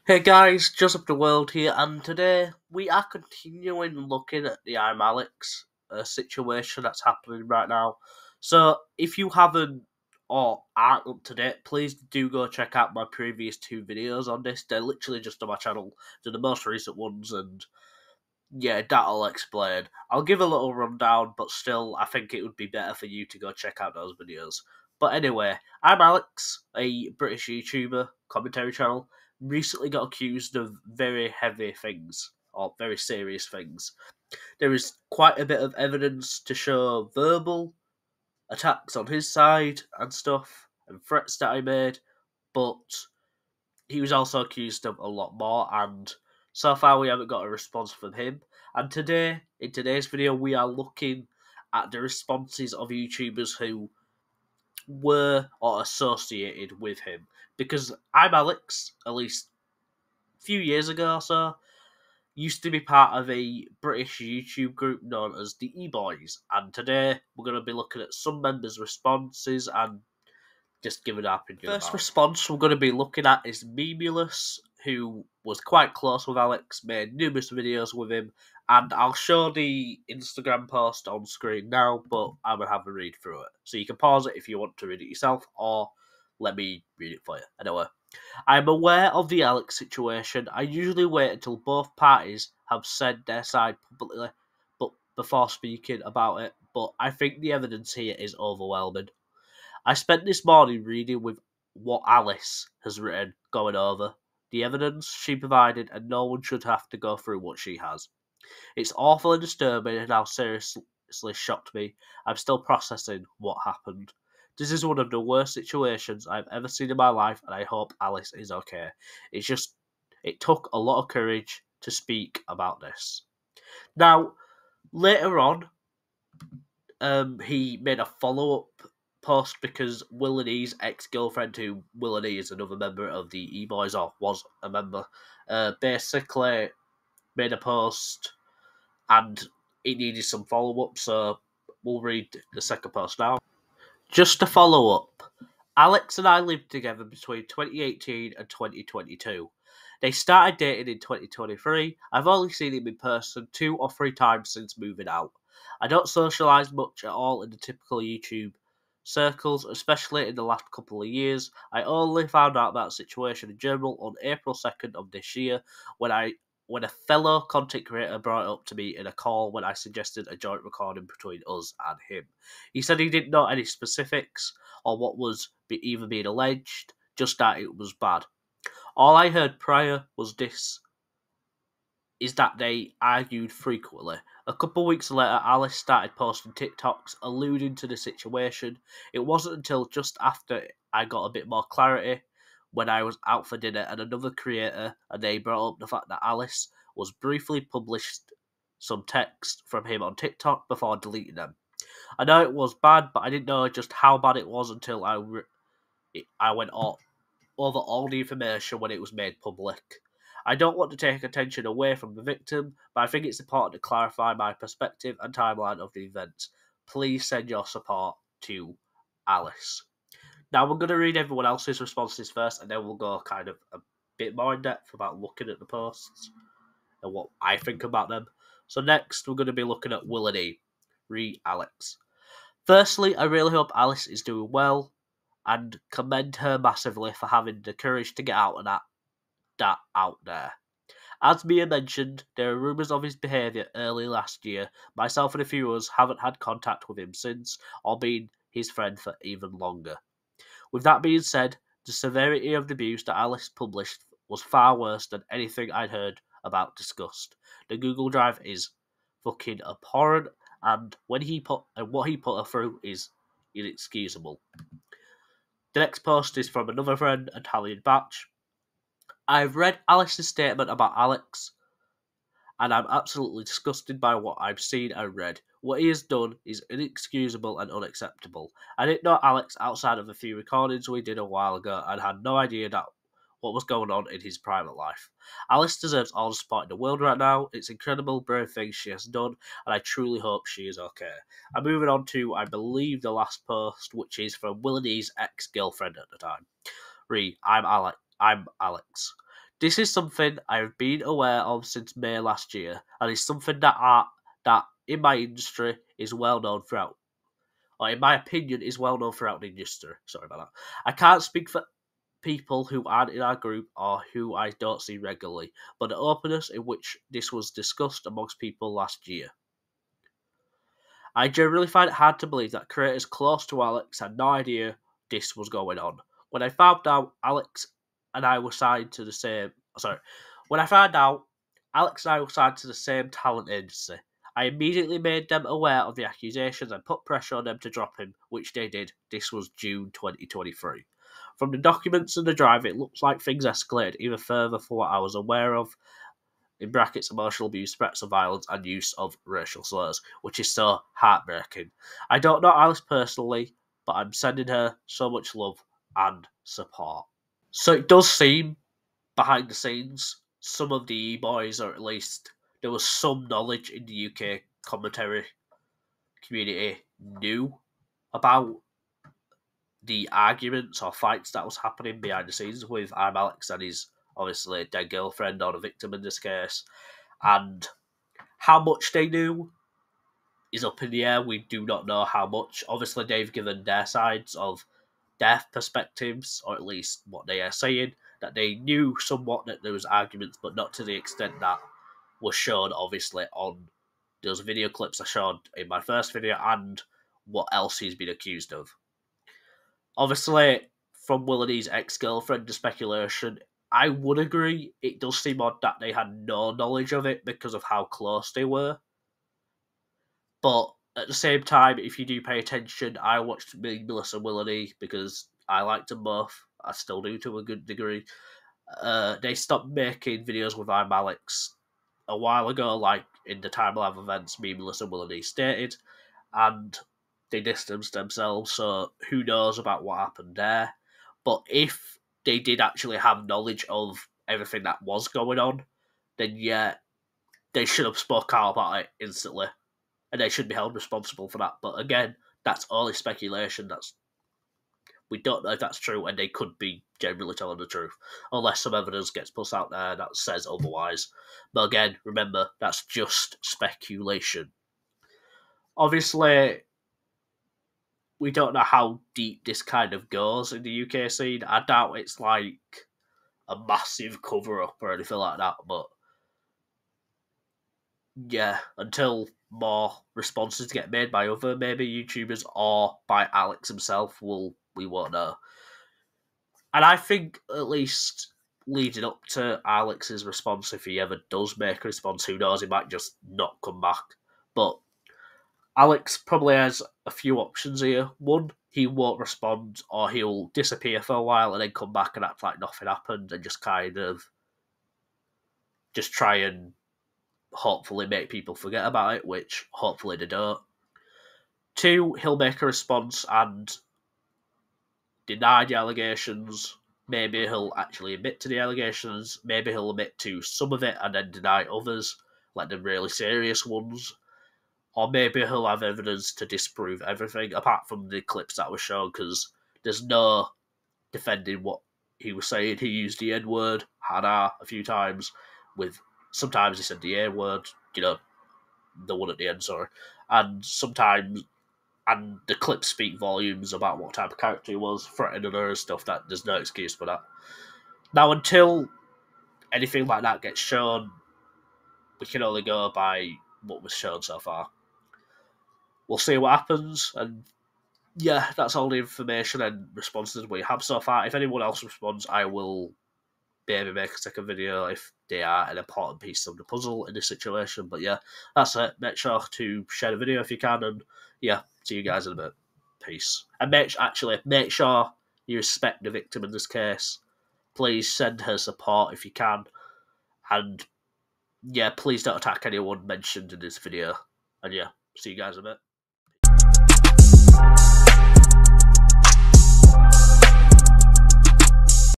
Hey guys, Joseph the World here, and today we are continuing looking at the ImAllexx situation that's happening right now. So, if you haven't or aren't up to date, please do go check out my previous two videos on this. They're literally just on my channel. They're the most recent ones, and yeah, that'll explain. I'll give a little rundown, but still, I think it would be better for you to go check out those videos. But anyway, ImAllexx, a British YouTuber commentary channel, recently got accused of very heavy things, or very serious things. There is quite a bit of evidence to show verbal attacks on his side and stuff, and threats that I made, but he was also accused of a lot more, and so far we haven't got a response from him. And today, in today's video, we are looking at the responses of YouTubers who were or associated with him. Because ImAllexx, at least a few years ago or so, used to be part of a British YouTube group known as the EBoys. And today, we're going to be looking at some members' responses and just giving our opinion. First response we're going to be looking at is ImAllexx, who was quite close with Alex, made numerous videos with him, and I'll show the Instagram post on screen now, but I'm going to have a read through it. So you can pause it if you want to read it yourself, or let me read it for you. Anyway, I'm aware of the Alex situation. I usually wait until both parties have said their side publicly but before speaking about it, but I think the evidence here is overwhelming. I spent this morning reading with what Alice has written, going over the evidence she provided, and no one should have to go through what she has. It's awful and disturbing, and how seriously shocked me. I'm still processing what happened. This is one of the worst situations I've ever seen in my life, and I hope Alice is okay. It took a lot of courage to speak about this. Now, later on, he made a follow-up post because Will and E's ex-girlfriend, who Will and E is another member of the EBoys, or was a member, basically made a post and it needed some follow-up, so we'll read the second post now. Just to follow up, Alex and I lived together between 2018 and 2022. They started dating in 2023. I've only seen him in person 2 or 3 times since moving out. I don't socialise much at all in the typical YouTube circles, especially in the last couple of years. I only found out about the situation in general on April 2nd of this year when a fellow content creator brought it up to me in a call when I suggested a joint recording between us and him. He said he didn't know any specifics or what was even being alleged, just that it was bad. All I heard prior was this is that they argued frequently. A couple of weeks later, Alice started posting TikToks alluding to the situation. It wasn't until just after I got a bit more clarity when I was out for dinner and another creator, and they brought up the fact that Alice was briefly published some text from him on TikTok before deleting them. I know it was bad, but I didn't know just how bad it was until I went over all the information when it was made public. I don't want to take attention away from the victim, but I think it's important to clarify my perspective and timeline of the events. Please send your support to Alice. Now, we're going to read everyone else's responses first, and then we'll go kind of a bit more in depth about looking at the posts and what I think about them. So next, we're going to be looking at Will and E. Alex. Firstly, I really hope Alice is doing well and commend her massively for having the courage to get out and that out there. As Mia mentioned, there are rumours of his behaviour early last year. Myself and a few others haven't had contact with him since, or been his friend for even longer. With that being said, the severity of the abuse that Alice published was far worse than anything I'd heard about discussed. The Google Drive is fucking abhorrent, and what he put her through is inexcusable. The next post is from another friend, Italian Batch. I've read Alice's statement about Alex, and I'm absolutely disgusted by what I've seen and read. What he has done is inexcusable and unacceptable. I didn't know Alex outside of a few recordings we did a while ago and had no idea that what was going on in his private life. Alice deserves all the support in the world right now. It's incredible, brave things she has done, and I truly hope she is okay. I'm moving on to, I believe, the last post, which is from Will and E's ex-girlfriend at the time. I'm Alex. This is something I've been aware of since May last year, and it's something that in my industry is well known throughout, or in my opinion, is well known throughout the industry. Sorry about that. I can't speak for people who aren't in our group or who I don't see regularly, but the openness in which this was discussed amongst people last year. I generally find it hard to believe that creators close to Alex had no idea this was going on. When I found out Alex and I were signed to the same when I found out Alex and I were signed to the same talent agency, I immediately made them aware of the accusations and put pressure on them to drop him, which they did. This was June 2023. From the documents and the drive, it looks like things escalated even further from what I was aware of, in brackets, emotional abuse, threats of violence, and use of racial slurs, which is so heartbreaking. I don't know Alice personally, but I'm sending her so much love and support. So it does seem, behind the scenes, some of the EBoys, or at least there was some knowledge in the UK commentary community, knew about the arguments or fights that was happening behind the scenes with ImAllexx and his obviously dead girlfriend, or the victim in this case. And how much they knew is up in the air. We do not know how much. Obviously, they've given their sides of their perspectives, or at least what they are saying, that they knew somewhat that there was arguments, but not to the extent that was shown, obviously, on those video clips I showed in my first video, and what else he's been accused of. Obviously, from Will and E's ex-girlfriend, the speculation, I would agree, it does seem odd that they had no knowledge of it because of how close they were. But at the same time, if you do pay attention, I watched Melissa and Will and E because I liked them both. I still do to a good degree. They stopped making videos with ImAllexx a while ago, like in the timeline of events me, Melissa and Will and E stated, and they distanced themselves, so who knows about what happened there. But if they did actually have knowledge of everything that was going on, then yeah, they should have spoke out about it instantly, and they should be held responsible for that. But again, that's only speculation. We don't know if that's true, and they could be generally telling the truth, unless some evidence gets put out there that says otherwise. But again, remember, that's just speculation. Obviously, we don't know how deep this kind of goes in the UK scene. I doubt it's like a massive cover-up or anything like that, but yeah, until more responses get made by other maybe YouTubers or by Alex himself, we won't know. And I think at least leading up to Alex's response, if he ever does make a response, who knows, he might just not come back. But Alex probably has a few options here. One, he won't respond, or he'll disappear for a while and then come back and act like nothing happened and just kind of just try and hopefully make people forget about it, which hopefully they don't. Two, he'll make a response and deny the allegations. Maybe he'll actually admit to the allegations. Maybe he'll admit to some of it and then deny others, like the really serious ones. Or maybe he'll have evidence to disprove everything, apart from the clips that were shown, because there's no defending what he was saying. He used the N-word, hada, a few times. Sometimes he said the A-word, the one at the end, sorry. And the clips speak volumes about what type of character he was, threatening her and stuff, that there's no excuse for that. Now, until anything like that gets shown, we can only go by what was shown so far. We'll see what happens, and yeah, that's all the information and responses we have so far. If anyone else responds, I will maybe make a second video if they are an important piece of the puzzle in this situation. But yeah, that's it. Make sure to share the video if you can, and yeah, see you guys in a bit. Peace. And make sure you respect the victim in this case. Please send her support if you can, and yeah, please don't attack anyone mentioned in this video. And yeah, see you guys in a bit.